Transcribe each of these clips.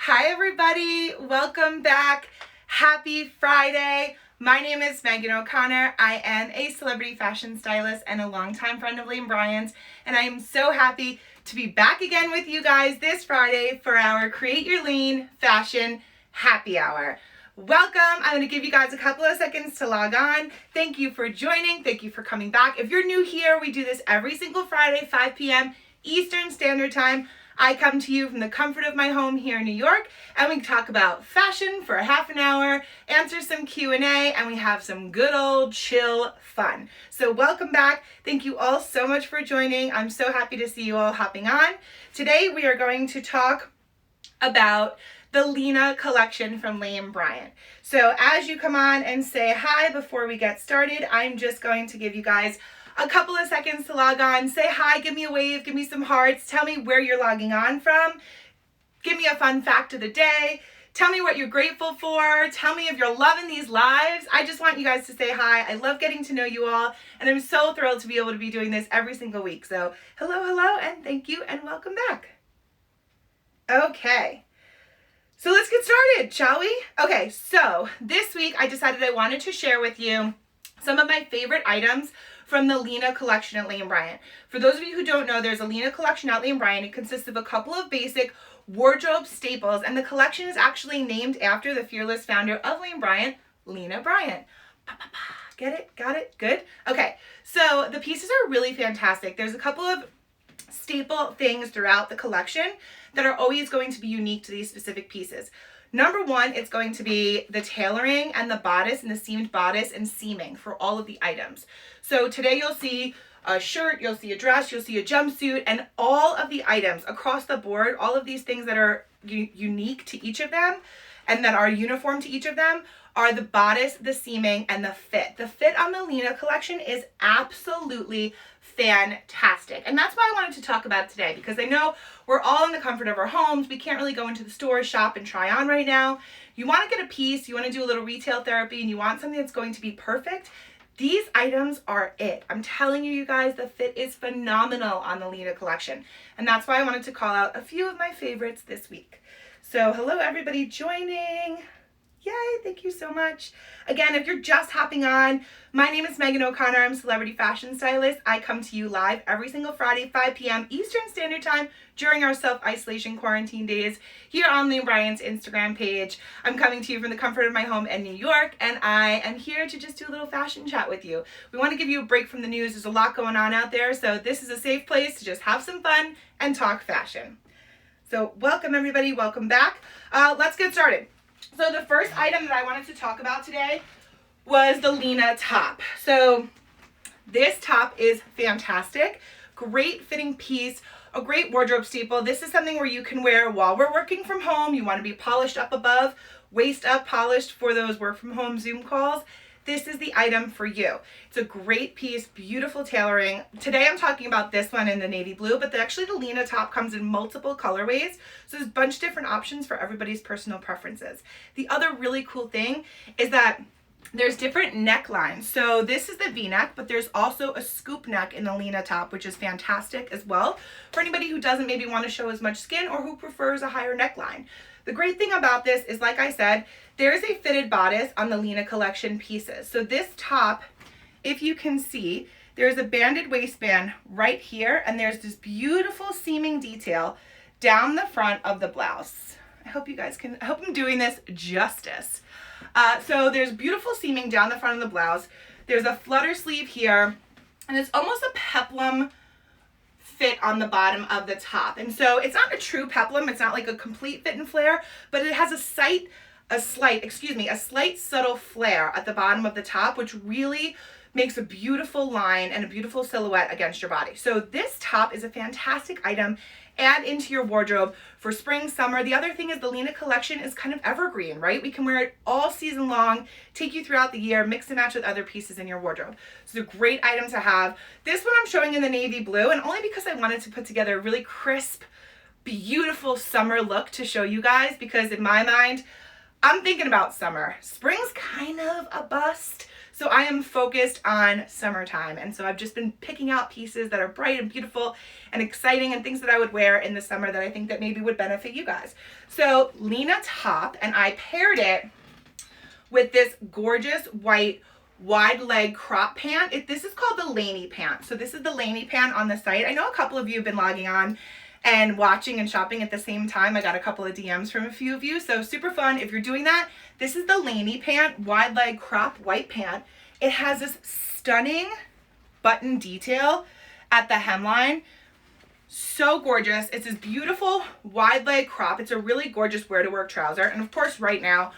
Hi everybody, welcome back. Happy Friday. My name is Megan O'Connor. I am a celebrity fashion stylist and a longtime friend of Lena Bryant, and I am so happy to be back again with you guys this Friday for our Create Your Lean Fashion Happy Hour. Welcome. I'm going to give you guys a couple of seconds to log on. Thank you for joining. Thank you for coming back. If you're new here, we do this every single Friday, 5 p.m. Eastern Standard Time. I come to you from the comfort of my home here in New York, and we talk about fashion for a half an hour, answer some Q&A, and we have some good old chill fun. So welcome back. Thank you all so much for joining. I'm so happy to see you all hopping on. Today we are going to talk about the Lena Collection from Lena Bryant. So as you come on and say hi before we get started, I'm just going to give you guys a couple of seconds to log on. Say hi, give me a wave, give me some hearts, tell me where you're logging on from, give me a fun fact of the day, tell me what you're grateful for, tell me if you're loving these lives. I just want you guys to say hi. I love getting to know you all, and I'm so thrilled to be able to be doing this every single week. So hello, and thank you, and welcome back. Okay. So let's get started, shall we? Okay, so this week I decided I wanted to share with you some of my favorite items from the Lena Collection at Lena Bryant. For those of you who don't know, there's a Lena Collection at Lena Bryant. It consists of a couple of basic wardrobe staples, and the collection is actually named after the fearless founder of Lena Bryant, Lena Bryant. Get it? Got it? Good? Okay, so the pieces are really fantastic. There's a couple of staple things throughout the collection that are always going to be unique to these specific pieces. Number one, it's going to be the tailoring and the bodice and the seamed bodice and seaming for all of the items. So today you'll see a shirt, you'll see a dress, you'll see a jumpsuit, and all of the items across the board, all of these things that are unique to each of them and that are uniform to each of them are the bodice, the seaming, and the fit. The fit on the Lena Collection is absolutely fantastic. And that's why I wanted to talk about it today, because I know we're all in the comfort of our homes. We can't really go into the store, shop, and try on right now. You want to get a piece, you want to do a little retail therapy, and you want something that's going to be perfect. These items are it. I'm telling you, you guys, the fit is phenomenal on the Lena Collection. And that's why I wanted to call out a few of my favorites this week. So hello, everybody joining. Yay, thank you so much. Again, if you're just hopping on, my name is Megan O'Connor. I'm a celebrity fashion stylist. I come to you live every single Friday, 5 p.m. Eastern Standard Time during our self-isolation quarantine days here on Lena Bryant's Instagram page. I'm coming to you from the comfort of my home in New York, and I am here to just do a little fashion chat with you. We want to give you a break from the news. There's a lot going on out there, so this is a safe place to just have some fun and talk fashion. So welcome, everybody. Welcome back. Let's get started. So the first item that I wanted to talk about today was the Lena top. So this top is fantastic. Great fitting piece, a great wardrobe staple. This is something where you can wear while we're working from home. You want to be polished up above, waist up polished for those work from home Zoom calls. This is the item for you. It's a great piece, beautiful tailoring. Today I'm talking about this one in the navy blue, but actually the Lena top comes in multiple colorways. So there's a bunch of different options for everybody's personal preferences. The other really cool thing is that there's different necklines. So this is the V-neck, but there's also a scoop neck in the Lena top, which is fantastic as well for anybody who doesn't maybe want to show as much skin or who prefers a higher neckline. The great thing about this is, like I said, there is a fitted bodice on the Lena Collection pieces. So this top, if you can see, there's a banded waistband right here, and there's this beautiful seaming detail down the front of the blouse. I hope you guys can, I hope I'm doing this justice. So there's beautiful seaming down the front of the blouse. There's a flutter sleeve here, and it's almost a peplum fit on the bottom of the top. And so it's not a true peplum, it's not like a complete fit and flare, but it has a slight subtle flare at the bottom of the top, which really makes a beautiful line and a beautiful silhouette against your body. So this top is a fantastic item. Add into your wardrobe for spring, summer. The other thing is the Lena Collection is kind of evergreen, right? We can wear it all season long, take you throughout the year, mix and match with other pieces in your wardrobe. So it's a great item to have. This one I'm showing in the navy blue, and only because I wanted to put together a really crisp, beautiful summer look to show you guys, because in my mind, I'm thinking about summer. Spring's kind of a bust. So I am focused on summertime. And so I've just been picking out pieces that are bright and beautiful and exciting and things that I would wear in the summer that I think that maybe would benefit you guys. So Lena top, and I paired it with this gorgeous white wide leg crop pant. This is called the Lena pant. So this is the Lena pant on the site. I know a couple of you have been logging on and watching and shopping at the same time. I got a couple of DMs from a few of you, so super fun. If you're doing that, this is the Lena pant, wide leg crop white pant. It has this stunning button detail at the hemline. So gorgeous. It's this beautiful wide leg crop. It's a really gorgeous wear to work trouser. And of course, right now,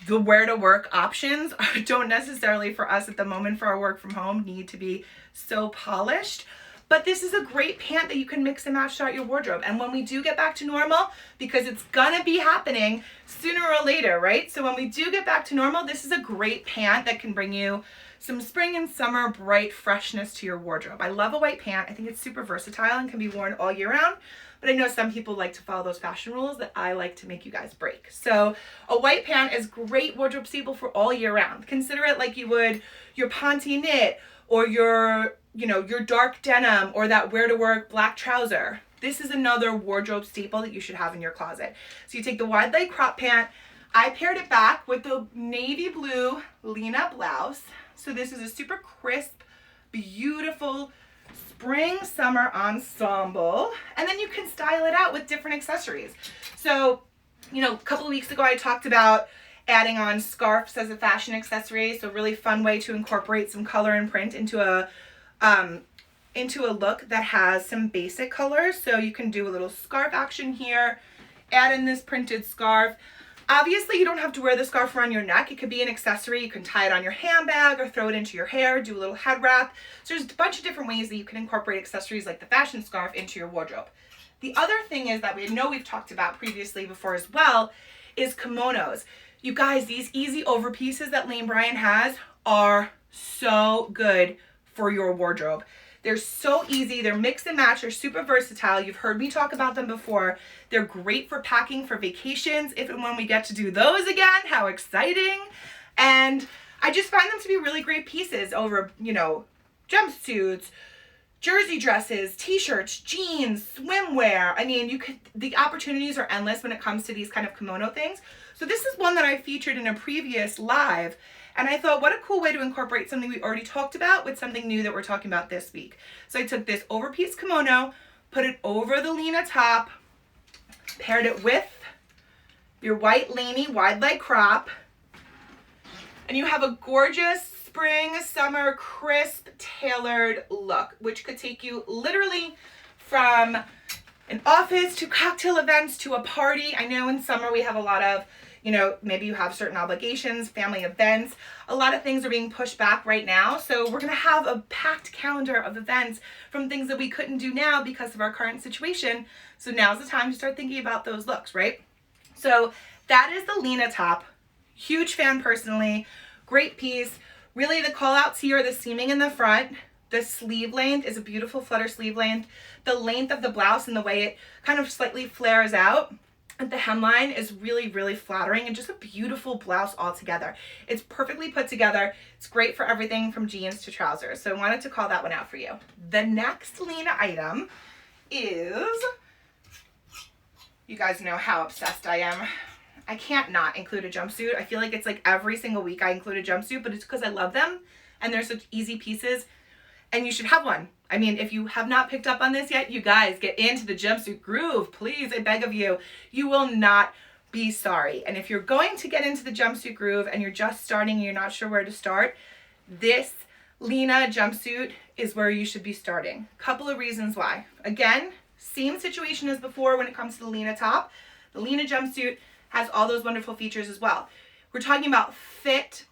the wear to work options don't necessarily for us at the moment for our work from home need to be so polished. But this is a great pant that you can mix and match throughout your wardrobe. And when we do get back to normal, because it's gonna be happening sooner or later, right? So when we do get back to normal, this is a great pant that can bring you some spring and summer bright freshness to your wardrobe. I love a white pant. I think it's super versatile and can be worn all year round. But I know some people like to follow those fashion rules that I like to make you guys break. So a white pant is great wardrobe staple for all year round. Consider it like you would your ponte knit or your dark denim or that wear to work black trouser. This is another wardrobe staple that you should have in your closet. So you take the wide leg crop pant. I paired it back with the navy blue Lena blouse. So this is a super crisp, beautiful spring summer ensemble, and then you can style it out with different accessories. So a couple of weeks ago I talked about adding on scarves as a fashion accessory, so really fun way to incorporate some color and print into a look that has some basic colors. So you can do a little scarf action here, add in this printed scarf. Obviously, you don't have to wear the scarf around your neck. It could be an accessory. You can tie it on your handbag or throw it into your hair, do a little head wrap. So there's a bunch of different ways that you can incorporate accessories like the fashion scarf into your wardrobe. The other thing is that we know we've talked about previously before as well is kimonos. You guys, these easy over pieces that Lena Bryant has are so good for your wardrobe. They're so easy. They're mix and match. They're super versatile. You've heard me talk about them before. They're great for packing for vacations, if and when we get to do those again. How exciting. And I just find them to be really great pieces over, jumpsuits, jersey dresses, t-shirts, jeans, swimwear. I mean, the opportunities are endless when it comes to these kind of kimono things. So this is one that I featured in a previous live. And I thought, what a cool way to incorporate something we already talked about with something new that we're talking about this week. So I took this overpiece kimono, put it over the Lena top, paired it with your white Lena wide leg crop, and you have a gorgeous spring, summer, crisp, tailored look, which could take you literally from an office to cocktail events to a party. I know in summer we have a lot of maybe you have certain obligations, family events. A lot of things are being pushed back right now. So we're going to have a packed calendar of events from things that we couldn't do now because of our current situation. So now's the time to start thinking about those looks, right? So that is the Lena top. Huge fan personally. Great piece. Really the call outs here are the seaming in the front. The sleeve length is a beautiful flutter sleeve length. The length of the blouse and the way it kind of slightly flares out at the hemline is really, really flattering and just a beautiful blouse altogether. It's perfectly put together. It's great for everything from jeans to trousers. So I wanted to call that one out for you. The next Lena item is, you guys know how obsessed I am. I can't not include a jumpsuit. I feel like it's like every single week I include a jumpsuit, but it's because I love them and they're such easy pieces and you should have one. I mean, if you have not picked up on this yet, you guys get into the jumpsuit groove. Please, I beg of you. You will not be sorry. And if you're going to get into the jumpsuit groove and you're just starting and you're not sure where to start, this Lena jumpsuit is where you should be starting. Couple of reasons why. Again, same situation as before when it comes to the Lena top. The Lena jumpsuit has all those wonderful features as well. We're talking about fit,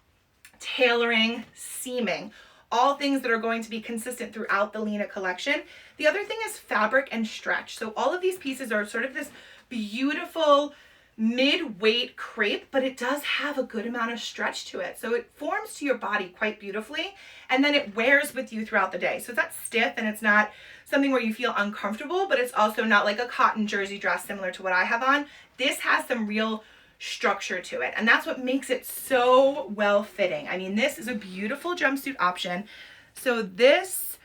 tailoring, seaming. All things that are going to be consistent throughout the Lena collection. The other thing is fabric and stretch. So all of these pieces are sort of this beautiful mid-weight crepe, but it does have a good amount of stretch to it. So it forms to your body quite beautifully, and then it wears with you throughout the day. So it's not stiff and it's not something where you feel uncomfortable, but it's also not like a cotton jersey dress similar to what I have on. This has some real structure to it. And that's what makes it so well fitting. I mean, this is a beautiful jumpsuit option. So this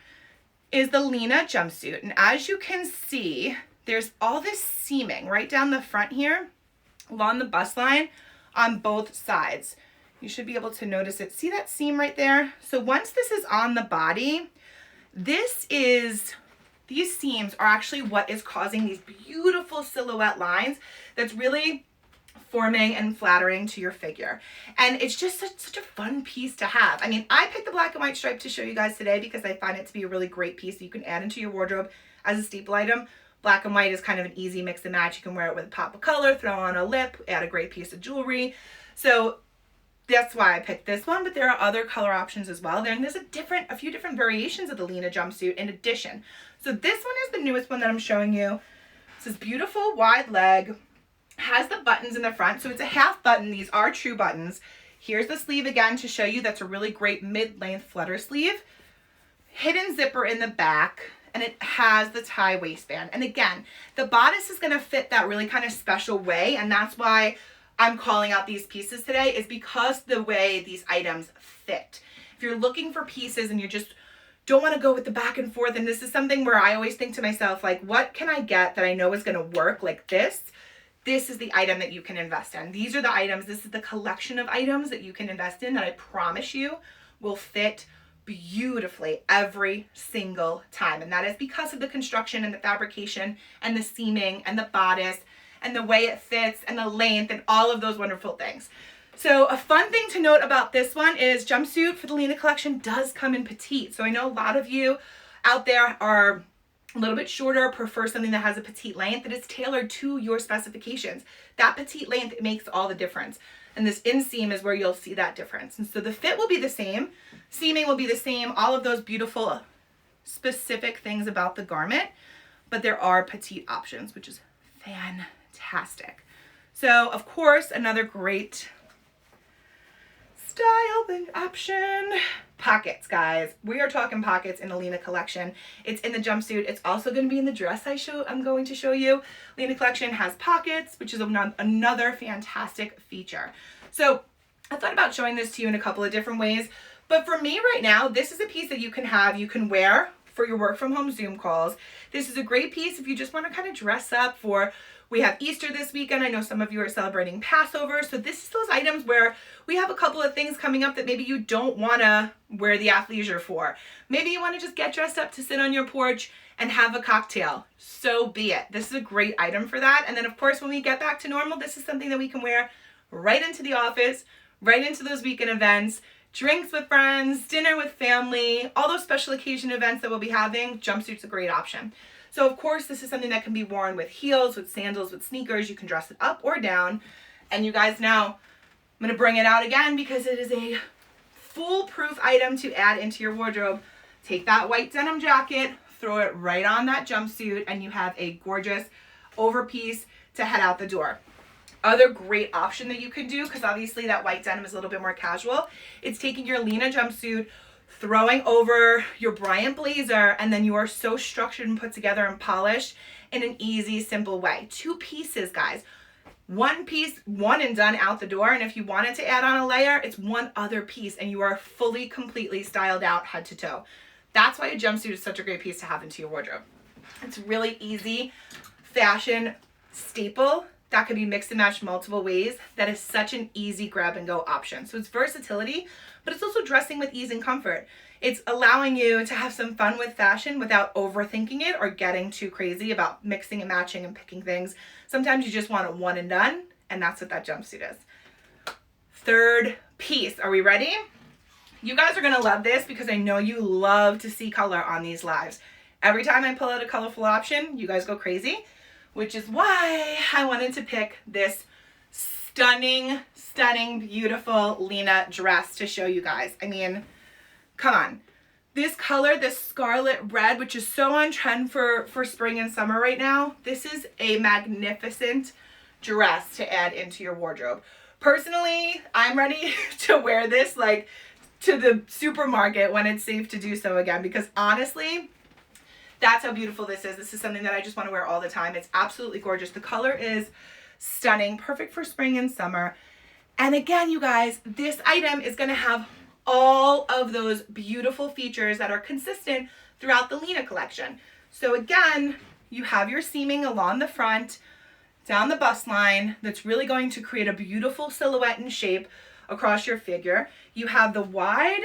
is the Lena Jumpsuit. And as you can see, there's all this seaming right down the front here along the bust line on both sides. You should be able to notice it. See that seam right there? So once this is on the body, these seams are actually what is causing these beautiful silhouette lines that's really forming and flattering to your figure. And it's just such a fun piece to have. I mean, I picked the black and white stripe to show you guys today because I find it to be a really great piece that you can add into your wardrobe as a staple item. Black and white is kind of an easy mix and match. You can wear it with a pop of color, throw on a lip, add a great piece of jewelry. So that's why I picked this one, but there are other color options as well. There's a few different variations of the Lena Jumpsuit in addition. So this one is the newest one that I'm showing you. It's this beautiful wide leg, has the buttons in the front. So it's a half button. These are true buttons. Here's the sleeve again to show you. That's a really great mid-length flutter sleeve. Hidden zipper in the back. And it has the tie waistband. And again, the bodice is gonna fit that really kind of special way. And that's why I'm calling out these pieces today, is because the way these items fit. If you're looking for pieces and you just don't wanna go with the back and forth, and this is something where I always think to myself, like, what can I get that I know is gonna work like this? This is the item that you can invest in. These are the items, this is the collection of items that you can invest in that I promise you will fit beautifully every single time. And that is because of the construction and the fabrication and the seaming and the bodice and the way it fits and the length and all of those wonderful things. So a fun thing to note about this one is jumpsuit for the Lena Collection does come in petite. So I know a lot of you out there are a little bit shorter, prefer something that has a petite length that is tailored to your specifications. That petite length makes all the difference. And this inseam is where you'll see that difference. And so the fit will be the same, seaming will be the same, all of those beautiful specific things about the garment, but there are petite options, which is fantastic. So of course, another great styling option, pockets, guys. We are talking pockets in the Lena Collection. It's in the jumpsuit. It's also going to be in the dress I'm going to show you. Lena Collection has pockets, which is another fantastic feature. So I thought about showing this to you in a couple of different ways, but for me right now, this is a piece that you can wear for your work from home Zoom calls. This is a great piece if you just want to kind of dress up for, we have Easter this weekend. I know some of you are celebrating Passover. So this is those items where we have a couple of things coming up that maybe you don't want to wear the athleisure for. Maybe you want to just get dressed up to sit on your porch and have a cocktail. So be it. This is a great item for that. And then of course, when we get back to normal, this is something that we can wear right into the office, right into those weekend events, drinks with friends, dinner with family, all those special occasion events that we'll be having. Jumpsuit's a great option. So of course, this is something that can be worn with heels, with sandals, with sneakers. You can dress it up or down. And you guys know, I'm going to bring it out again because it is a foolproof item to add into your wardrobe. Take that white denim jacket, throw it right on that jumpsuit, and you have a gorgeous overpiece to head out the door. Other great option that you can do, because obviously that white denim is a little bit more casual, it's taking your Lena jumpsuit, throwing over your Bryant blazer, and then you are so structured and put together and polished in an easy, simple way. 2 pieces, guys. 1 piece, one and done out the door. And if you wanted to add on a layer, it's 1 other piece and you are fully, completely styled out head to toe. That's why a jumpsuit is such a great piece to have into your wardrobe. It's really easy fashion staple that could be mixed and matched multiple ways. That is such an easy grab and go option. So it's versatility, but it's also dressing with ease and comfort. It's allowing you to have some fun with fashion without overthinking it or getting too crazy about mixing and matching and picking things. Sometimes you just want a one and done, and that's what that jumpsuit is. 3rd piece, are we ready? You guys are gonna love this because I know you love to see color on these lives. Every time I pull out a colorful option, you guys go crazy, which is why I wanted to pick this stunning, beautiful Lena dress to show you guys. I mean, come on. This color, this scarlet red, which is so on trend for spring and summer right now, this is a magnificent dress to add into your wardrobe. Personally, I'm ready to wear this like to the supermarket when it's safe to do so again, because honestly, that's how beautiful this is. This is something that I just want to wear all the time. It's absolutely gorgeous. The color is Stunning, perfect for spring and summer. And again, you guys, this item is gonna have all of those beautiful features that are consistent throughout the Lena collection. So again, you have your seaming along the front, down the bust line, that's really going to create a beautiful silhouette and shape across your figure. You have the wide,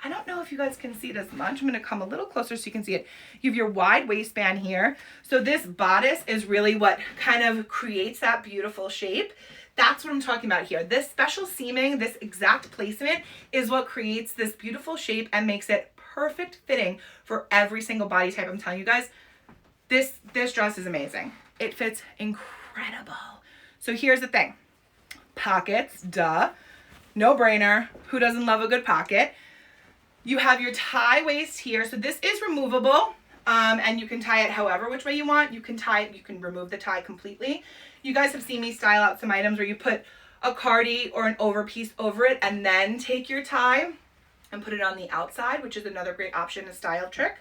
I don't know if you guys can see it as much. I'm gonna come a little closer so you can see it. You have your wide waistband here. So this bodice is really what kind of creates that beautiful shape. That's what I'm talking about here. This special seaming, this exact placement is what creates this beautiful shape and makes it perfect fitting for every single body type. I'm telling you guys, this dress is amazing. It fits incredible. So here's the thing. Pockets, duh. No brainer. Who doesn't love a good pocket? You have your tie waist here. So this is removable. And you can tie it however which way you want. You can tie it, you can remove the tie completely. You guys have seen me style out some items where you put a cardi or an overpiece over it and then take your tie and put it on the outside, which is another great option, a style trick.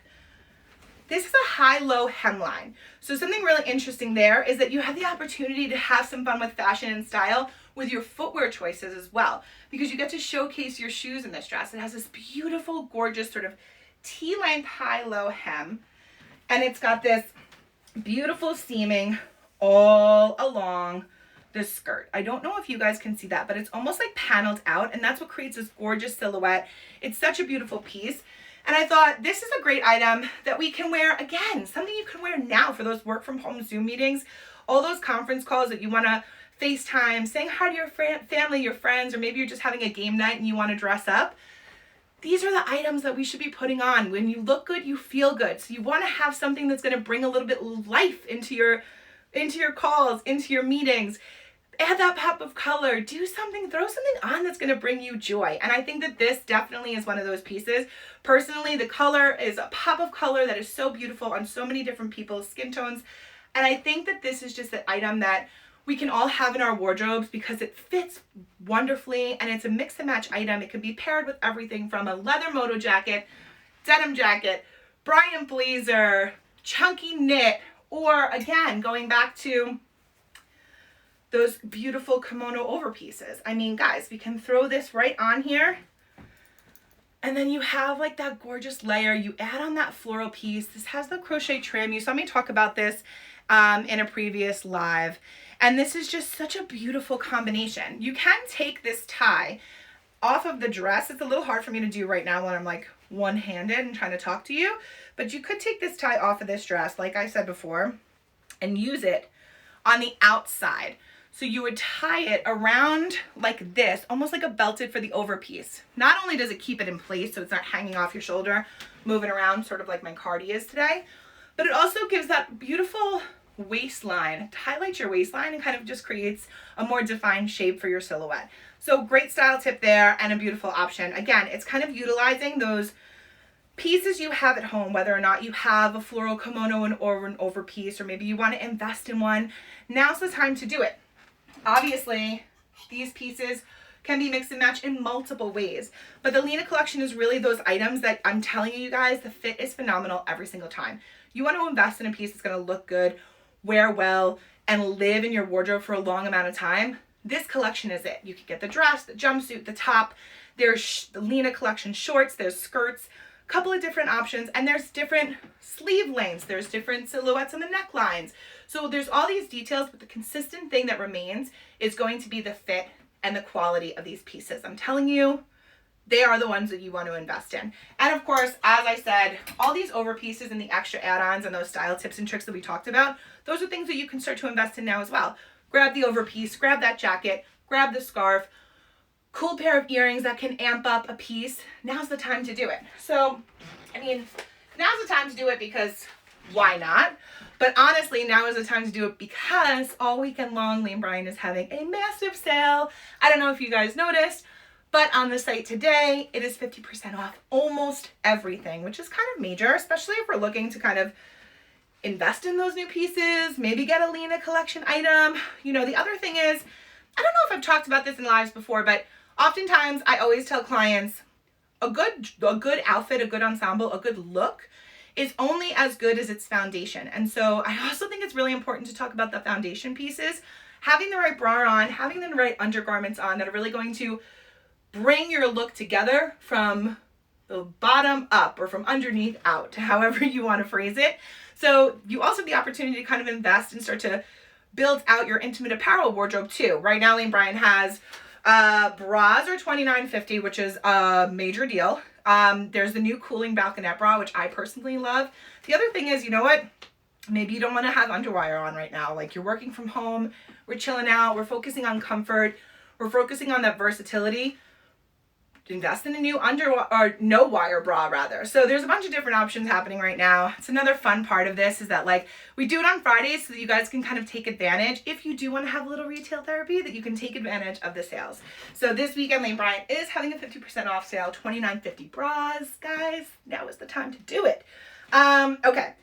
This is a high-low hemline. So something really interesting there is that you have the opportunity to have some fun with fashion and style with your footwear choices as well, because you get to showcase your shoes in this dress. It has this beautiful, gorgeous sort of T-length high-low hem, and it's got this beautiful seaming all along the skirt. I don't know if you guys can see that, but it's almost like paneled out, and that's what creates this gorgeous silhouette. It's such a beautiful piece. And I thought this is a great item that we can wear, again, something you can wear now for those work from home Zoom meetings, all those conference calls that you want to FaceTime, saying hi to your family, your friends, or maybe you're just having a game night and you want to dress up. These are the items that we should be putting on. When you look good, you feel good. So you want to have something that's going to bring a little bit of life into your calls, into your meetings. Add that pop of color, do something, throw something on that's going to bring you joy. And I think that this definitely is one of those pieces. Personally, the color is a pop of color that is so beautiful on so many different people's skin tones. And I think that this is just an item that we can all have in our wardrobes because it fits wonderfully and it's a mix and match item. It can be paired with everything from a leather moto jacket, denim jacket, Bryant blazer, chunky knit, or again, going back to those beautiful kimono over pieces. I mean, guys, we can throw this right on here. And then you have like that gorgeous layer. You add on that floral piece. This has the crochet trim. You saw me talk about this in a previous live. And this is just such a beautiful combination. You can take this tie off of the dress. It's a little hard for me to do right now when I'm like one-handed and trying to talk to you. But you could take this tie off of this dress, like I said before, and use it on the outside. So you would tie it around like this, almost like a belted for the overpiece. Not only does it keep it in place so it's not hanging off your shoulder, moving around sort of like my cardi is today, but it also gives that beautiful waistline. It highlights your waistline and kind of just creates a more defined shape for your silhouette. So great style tip there and a beautiful option. Again, it's kind of utilizing those pieces you have at home, whether or not you have a floral kimono or an overpiece, or maybe you want to invest in one. Now's the time to do it. Obviously, these pieces can be mixed and matched in multiple ways, but the Lena collection is really those items that I'm telling you guys, the fit is phenomenal every single time. You want to invest in a piece that's going to look good, wear well, and live in your wardrobe for a long amount of time. This collection is it. You can get the dress, the jumpsuit, the top. There's the Lena collection shorts, there's skirts, a couple of different options, and there's different sleeve lengths, there's different silhouettes on the necklines. So there's all these details, but the consistent thing that remains is going to be the fit and the quality of these pieces. I'm telling you, they are the ones that you want to invest in. And of course, as I said, all these over pieces and the extra add-ons and those style tips and tricks that we talked about, those are things that you can start to invest in now as well. Grab the over piece, grab that jacket, grab the scarf, cool pair of earrings that can amp up a piece. Now's the time to do it. So, I mean, now's the time to do it because why not? But honestly, now is the time to do it because all weekend long, Lena Bryant is having a massive sale. I don't know if you guys noticed, but on the site today, it is 50% off almost everything, which is kind of major, especially if we're looking to kind of invest in those new pieces, maybe get a Lena collection item. You know, the other thing is, I don't know if I've talked about this in lives before, but oftentimes I always tell clients a good outfit, a good ensemble, a good look is only as good as its foundation. And so I also think it's really important to talk about the foundation pieces having the right bra on, having the right undergarments on that are really going to bring your look together from the bottom up or from underneath out, however you want to phrase it. So you also have the opportunity to kind of invest and start to build out your intimate apparel wardrobe too. Right now, Lena Bryant has bras are $29.50, which is a major deal. There's the new cooling balconette bra, which I personally love. The other thing is, you know what? Maybe you don't want to have underwire on right now. Like, you're working from home, we're chilling out, we're focusing on comfort, we're focusing on that versatility. Invest in a new no wire bra rather. So there's a bunch of different options happening right now. It's another fun part of this is that, like, we do it on Fridays so that you guys can kind of take advantage, if you do want to have a little retail therapy, that you can take advantage of the sales. So this weekend, Lena Bryant is having a 50% off sale, $29.50 bras, guys. Now is the time to do it. Okay,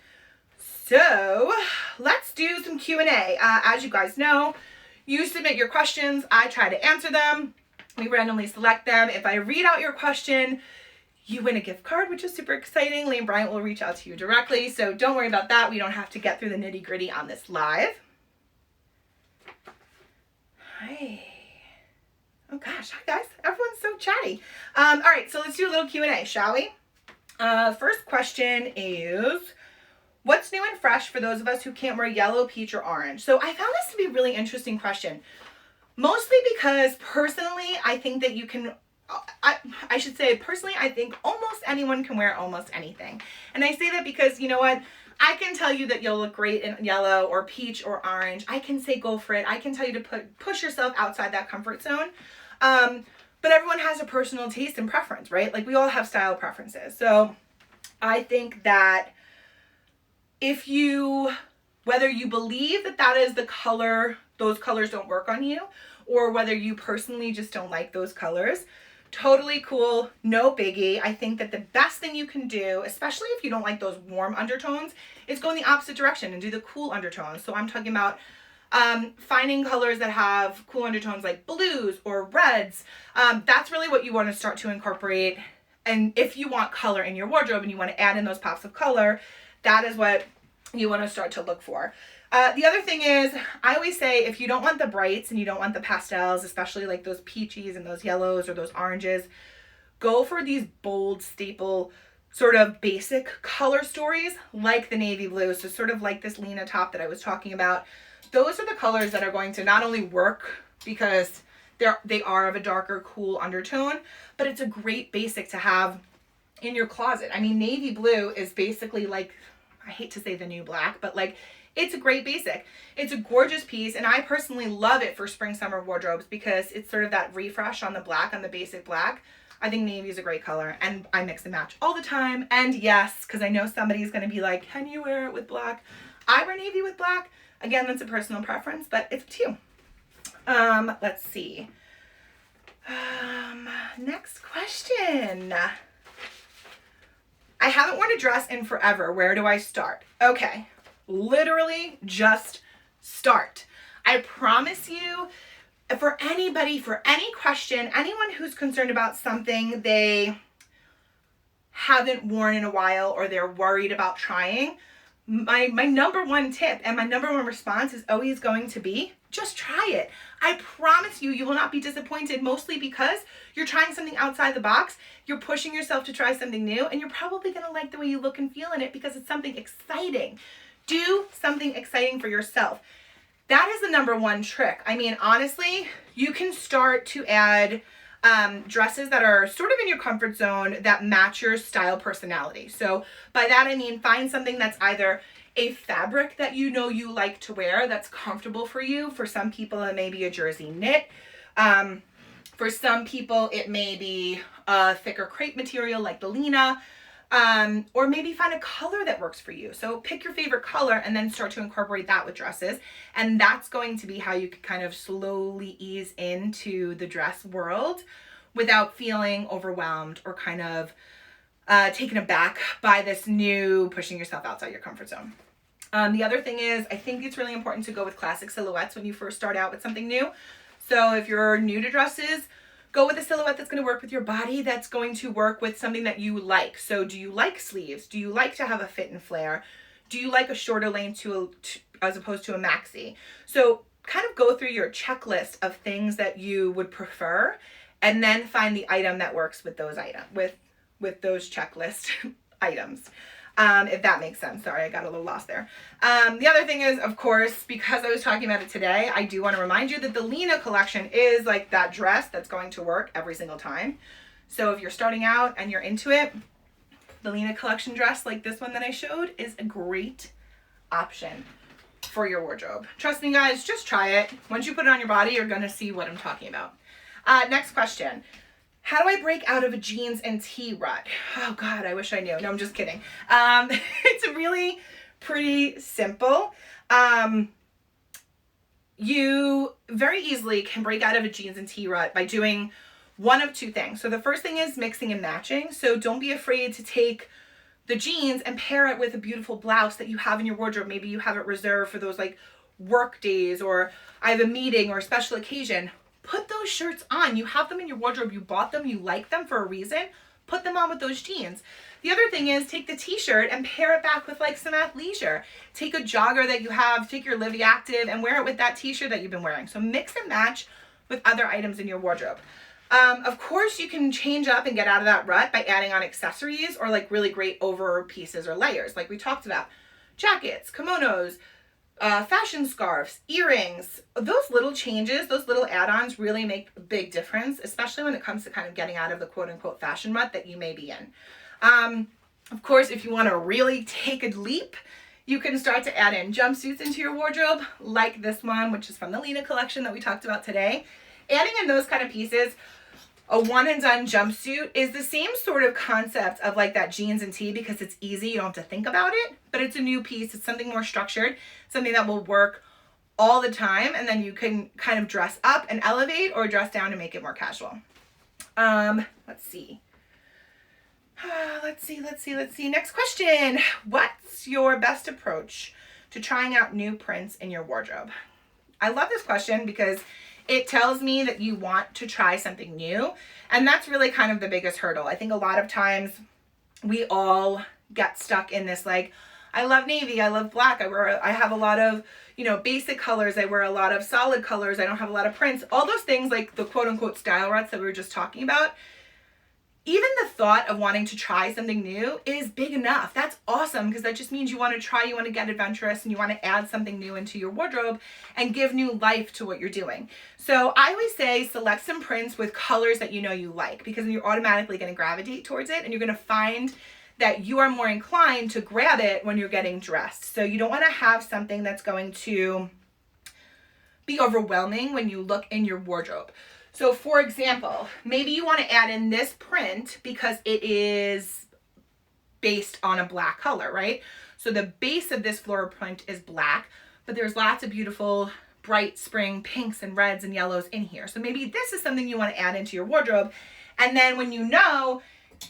so let's do some Q&A. As you guys know, you submit your questions, I try to answer them. We randomly select them. If I read out your question, you win a gift card, which is super exciting. Lena Bryant will reach out to you directly, so don't worry about that. We don't have to get through the nitty-gritty on this live. Hi. Oh gosh, hi guys. Everyone's so chatty. All right, so let's do a little Q&A, shall we? First question is, what's new and fresh for those of us who can't wear yellow, peach, or orange? So I found this to be a really interesting question. Mostly because personally, I think that you can, I should say personally, I think almost anyone can wear almost anything. And I say that because, you know what, I can tell you that you'll look great in yellow or peach or orange. I can say go for it. I can tell you to push yourself outside that comfort zone. But everyone has a personal taste and preference, right? Like, we all have style preferences. So I think that whether you believe that that is the color, those colors don't work on you, or whether you personally just don't like those colors, totally cool, no biggie. I think that the best thing you can do, especially if you don't like those warm undertones, is go in the opposite direction and do the cool undertones. So I'm talking about finding colors that have cool undertones like blues or reds. That's really what you want to start to incorporate. And if you want color in your wardrobe and you want to add in those pops of color, that is what you want to start to look for. The other thing is, I always say, if you don't want the brights and you don't want the pastels, especially like those peaches and those yellows or those oranges, go for these bold staple sort of basic color stories like the navy blue. So sort of like this Lena top that I was talking about. Those are the colors that are going to not only work because they are of a darker, cool undertone, but it's a great basic to have in your closet. I mean, navy blue is basically like, I hate to say the new black, but like, it's a great basic. It's a gorgeous piece, and I personally love it for spring summer wardrobes because it's sort of that refresh on the black, on the basic black. I think navy is a great color, and I mix and match all the time. And yes, because I know somebody's going to be like, can you wear it with black? I wear navy with black. Again, that's a personal preference, but it's up to you. Let's see. Next question. I haven't worn a dress in forever. Where do I start? Okay. Literally just start. I promise you, for anybody, for any question, anyone who's concerned about something they haven't worn in a while or they're worried about trying, my number one tip and my number one response is always going to be, just try it. I promise you, you will not be disappointed, mostly because you're trying something outside the box, you're pushing yourself to try something new, and you're probably going to like the way you look and feel in it because it's something exciting. Do something exciting for yourself. That is the number one trick. I mean, honestly, you can start to add dresses that are sort of in your comfort zone that match your style personality. So by that, I mean, find something that's either a fabric that you know you like to wear that's comfortable for you. For some people, it may be a jersey knit. For some people, it may be a thicker crepe material like the Lena. Or maybe find a color that works for you. So pick your favorite color and then start to incorporate that with dresses. And that's going to be how you can kind of slowly ease into the dress world without feeling overwhelmed or kind of taken aback by this new pushing yourself outside your comfort zone. The other thing is, I think it's really important to go with classic silhouettes when you first start out with something new. So if you're new to dresses, go with a silhouette that's going to work with your body, that's going to work with something that you like. So do you like sleeves? Do you like to have a fit and flare? Do you like a shorter length as opposed to a maxi? So kind of go through your checklist of things that you would prefer, and then find the item that works with those with those checklist items. If that makes sense. Sorry, I got a little lost there. The other thing is, of course, because I was talking about it today, I do want to remind you that the Lena collection is like that dress that's going to work every single time. So if you're starting out and you're into it, the Lena collection dress like this one that I showed is a great option for your wardrobe. Trust me, guys, just try it. Once you put it on your body, you're going to see what I'm talking about. Next question. How do I break out of a jeans and tee rut? Oh God, I wish I knew. No, I'm just kidding. It's really pretty simple. You very easily can break out of a jeans and tee rut by doing one of two things. So the first thing is mixing and matching. So don't be afraid to take the jeans and pair it with a beautiful blouse that you have in your wardrobe. Maybe you have it reserved for those like work days, or I have a meeting or a special occasion. Put those shirts on. You have them in your wardrobe. You bought them. You like them for a reason. Put them on with those jeans. The other thing is take the t-shirt and pair it back with like some athleisure. Take a jogger that you have, take your Livy Active and wear it with that t-shirt that you've been wearing. So mix and match with other items in your wardrobe. Of course, you can change up and get out of that rut by adding on accessories or like really great over pieces or layers like we talked about. Jackets, kimonos, fashion scarves, earrings. Those little changes, those little add-ons really make a big difference, especially when it comes to kind of getting out of the quote-unquote fashion rut that you may be in. Of course, if you want to really take a leap, you can start to add in jumpsuits into your wardrobe, like this one, which is from the Lena collection that we talked about today. Adding in those kind of pieces, a one and done jumpsuit is the same sort of concept of like that jeans and tee, because it's easy, you don't have to think about it, but it's a new piece, it's something more structured, something that will work all the time, and then you can kind of dress up and elevate or dress down to make it more casual. Let's see. Next question. What's your best approach to trying out new prints in your wardrobe? I love this question because it tells me that you want to try something new. And that's really kind of the biggest hurdle. I think a lot of times we all get stuck in this, like, I love navy, I love black, I have a lot of, basic colors, I wear a lot of solid colors, I don't have a lot of prints, all those things like the quote unquote style ruts that we were just talking about. Even the thought of wanting to try something new is big enough. That's awesome, because that just means you want to try, you want to get adventurous, and you want to add something new into your wardrobe and give new life to what you're doing. So I always say select some prints with colors that you know you like, because then you're automatically going to gravitate towards it, and you're going to find that you are more inclined to grab it when you're getting dressed. So you don't want to have something that's going to be overwhelming when you look in your wardrobe. So for example, maybe you want to add in this print because it is based on a black color, right? So the base of this floral print is black, but there's lots of beautiful bright spring pinks and reds and yellows in here. So maybe this is something you want to add into your wardrobe. And then when you know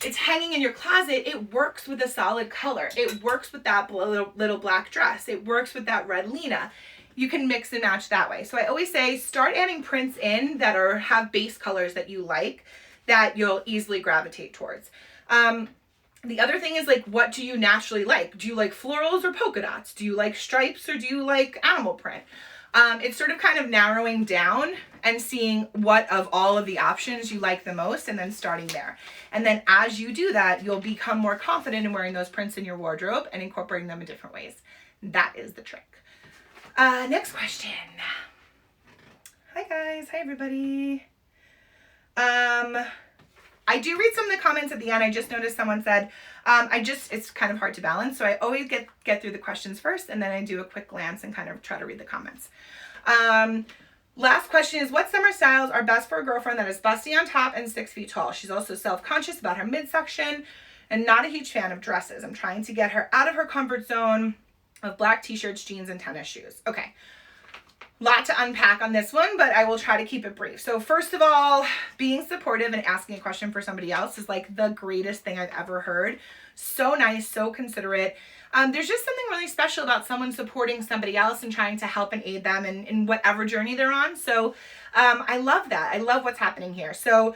it's hanging in your closet, it works with a solid color. It works with that little black dress. It works with that red Lena. You can mix and match that way. So I always say start adding prints in that have base colors that you like, that you'll easily gravitate towards. The other thing is, like, what do you naturally like? Do you like florals or polka dots? Do you like stripes or do you like animal print? It's sort of kind of narrowing down and seeing what of all of the options you like the most, and then starting there. And then as you do that, you'll become more confident in wearing those prints in your wardrobe and incorporating them in different ways. That is the trick. Next question. Hi guys. Hi everybody. I do read some of the comments at the end. I just noticed someone said, it's kind of hard to balance. So I always get through the questions first, and then I do a quick glance and kind of try to read the comments. Last question is, what summer styles are best for a girlfriend that is busty on top and 6 feet tall? She's also self-conscious about her midsection and not a huge fan of dresses. I'm trying to get her out of her comfort zone of black t-shirts, jeans, and tennis shoes. Okay, lot to unpack on this one, but I will try to keep it brief. So first of all, being supportive and asking a question for somebody else is like the greatest thing I've ever heard. So nice, so considerate. There's just something really special about someone supporting somebody else and trying to help and aid them in whatever journey they're on. So I love that. I love what's happening here. So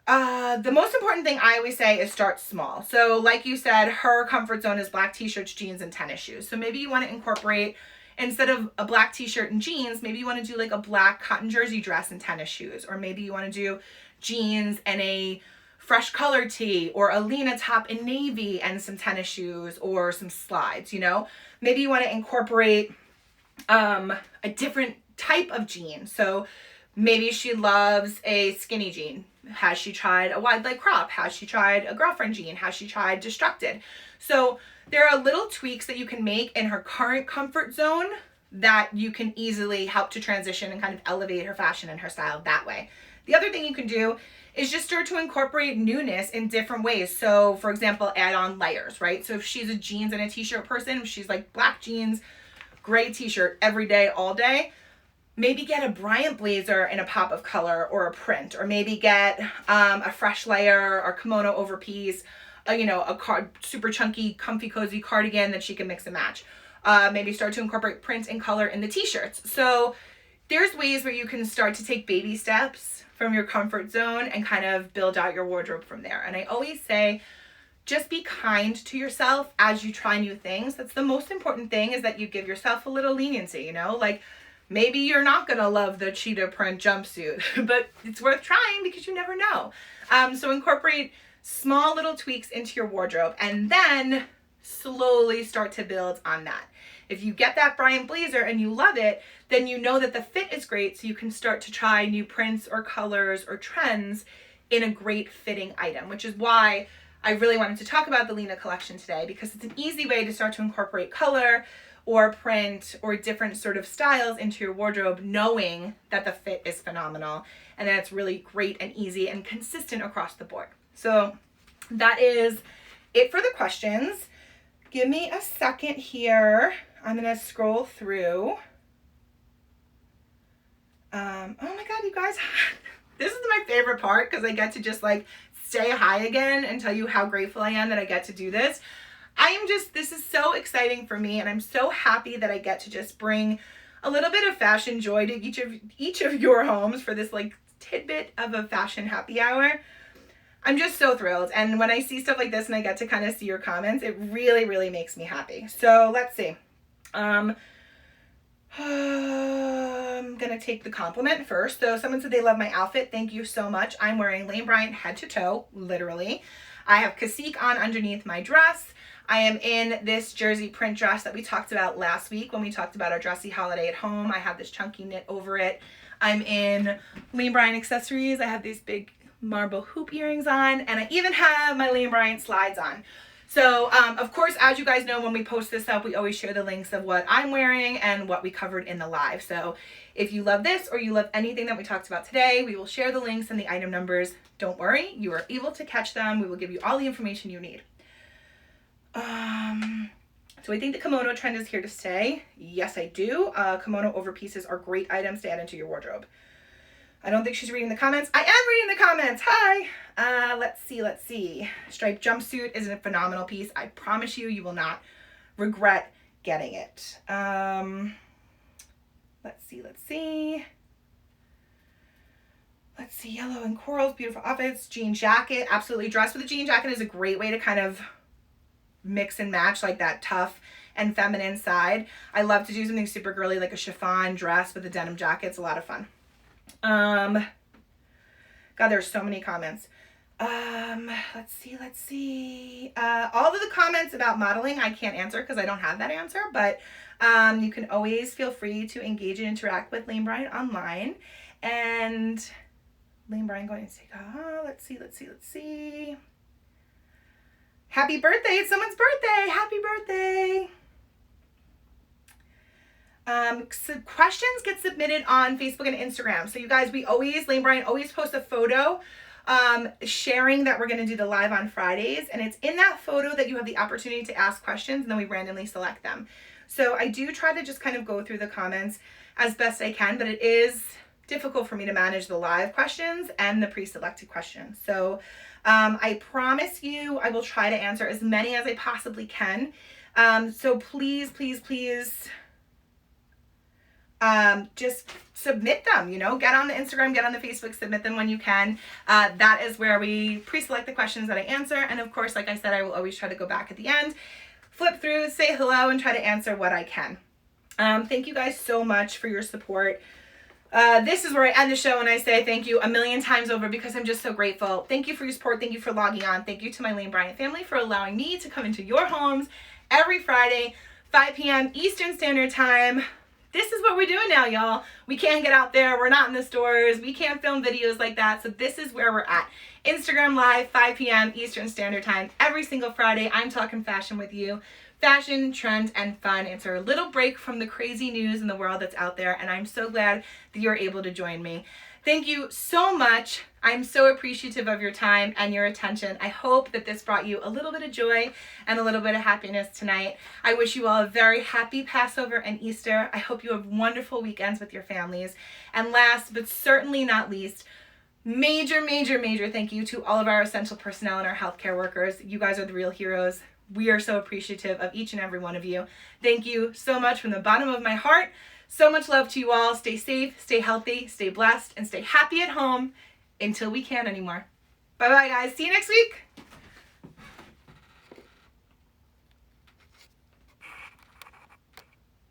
the most important thing I always say is start small. So like you said, her comfort zone is black t-shirts, jeans, and tennis shoes. So maybe you want to incorporate instead of a black t-shirt and jeans, maybe you want to do like a black cotton jersey dress and tennis shoes, or maybe you want to do jeans and a fresh color tee, or a Lena top in navy and some tennis shoes or some slides, you know? Maybe you want to incorporate a different type of jean. So maybe she loves a skinny jean. Has she tried a wide leg crop? Has she tried a girlfriend jean? Has she tried destructed? So there are little tweaks that you can make in her current comfort zone that you can easily help to transition and kind of elevate her fashion and her style that way. The other thing you can do is just start to incorporate newness in different ways. So for example, add on layers, right? So if she's a jeans and a t-shirt person, if she's like black jeans, gray t-shirt every day, all day, maybe get a Bryant blazer in a pop of color or a print, or maybe get a fresh layer or kimono overpiece, super chunky, comfy, cozy cardigan that she can mix and match. Maybe start to incorporate print and color in the t-shirts. So there's ways where you can start to take baby steps from your comfort zone and kind of build out your wardrobe from there. And I always say, just be kind to yourself as you try new things. That's the most important thing, is that you give yourself a little leniency, you know? Like, maybe you're not gonna love the cheetah print jumpsuit, but it's worth trying because you never know. So incorporate small little tweaks into your wardrobe and then slowly start to build on that. If you get that Bryant blazer and you love it, then you know that the fit is great, so you can start to try new prints or colors or trends in a great fitting item, which is why I really wanted to talk about the Lena collection today, because it's an easy way to start to incorporate color or print or different sort of styles into your wardrobe, knowing that the fit is phenomenal and that it's really great and easy and consistent across the board. So that is it for the questions. Give me a second here. I'm gonna scroll through. Oh my God, you guys, this is my favorite part, because I get to just like stay high again and tell you how grateful I am that I get to do this. This is so exciting for me, and I'm so happy that I get to just bring a little bit of fashion joy to each of your homes for this like tidbit of a fashion happy hour. I'm just so thrilled. And when I see stuff like this and I get to kind of see your comments, it really, really makes me happy. So let's see. I'm gonna take the compliment first. So someone said they love my outfit. Thank you so much. I'm wearing Lane Bryant head to toe, literally. I have cacique on underneath my dress. I am in this jersey print dress that we talked about last week when we talked about our dressy holiday at home. I have this chunky knit over it. I'm in Lane Bryant accessories. I have these big marble hoop earrings on, and I even have my Lane Bryant slides on. So of course, as you guys know, when we post this up, we always share the links of what I'm wearing and what we covered in the live. So if you love this or you love anything that we talked about today, we will share the links and the item numbers. Don't worry, you are able to catch them. We will give you all the information you need. So I think the kimono trend is here to stay. Yes, I do. Kimono overpieces are great items to add into your wardrobe. I don't think she's reading the comments. I am reading the comments. Hi. Let's see. Striped jumpsuit is a phenomenal piece. I promise you, you will not regret getting it. Let's see. Yellow and corals, beautiful outfits. Jean jacket, absolutely. Dress with a jean jacket is a great way to kind of mix and match like that tough and feminine side. I love to do something super girly like a chiffon dress with a denim jacket. It's a lot of fun. God, there's so many comments. Let's see. All of the comments about modeling I can't answer because I don't have that answer, but you can always feel free to engage and interact with Lane Bryant online. And Lane Bryant going to say, let's see. Happy birthday. It's someone's birthday. Happy birthday. So questions get submitted on Facebook and Instagram. So you guys, Lane Bryant always posts a photo sharing that we're going to do the live on Fridays. And it's in that photo that you have the opportunity to ask questions, and then we randomly select them. So I do try to just kind of go through the comments as best I can, but it is difficult for me to manage the live questions and the pre-selected questions. So I promise you I will try to answer as many as I possibly can. So please, just submit them, get on the Instagram, get on the Facebook, submit them when you can. That is where we pre-select the questions that I answer. And of course, like I said, I will always try to go back at the end, flip through, say hello, and try to answer what I can. Thank you guys so much for your support. This is where I end the show and I say thank you a million times over because I'm just so grateful. Thank you for your support. Thank you for logging on. Thank you to my Lane Bryant family for allowing me to come into your homes every Friday, 5 p.m. Eastern Standard Time. This is what we're doing now, y'all. We can't get out there. We're not in the stores. We can't film videos like that. So this is where we're at. Instagram Live, 5 p.m. Eastern Standard Time. Every single Friday, I'm talking fashion with you. Fashion, trends, and fun. It's our little break from the crazy news in the world that's out there, and I'm so glad that you're able to join me. Thank you so much. I'm so appreciative of your time and your attention. I hope that this brought you a little bit of joy and a little bit of happiness tonight. I wish you all a very happy Passover and Easter. I hope you have wonderful weekends with your families. And last, but certainly not least, major thank you to all of our essential personnel and our healthcare workers. You guys are the real heroes. We are so appreciative of each and every one of you. Thank you so much from the bottom of my heart. So much love to you all. Stay safe, stay healthy, stay blessed, and stay happy at home until we can't anymore. Bye-bye, guys. See you next week.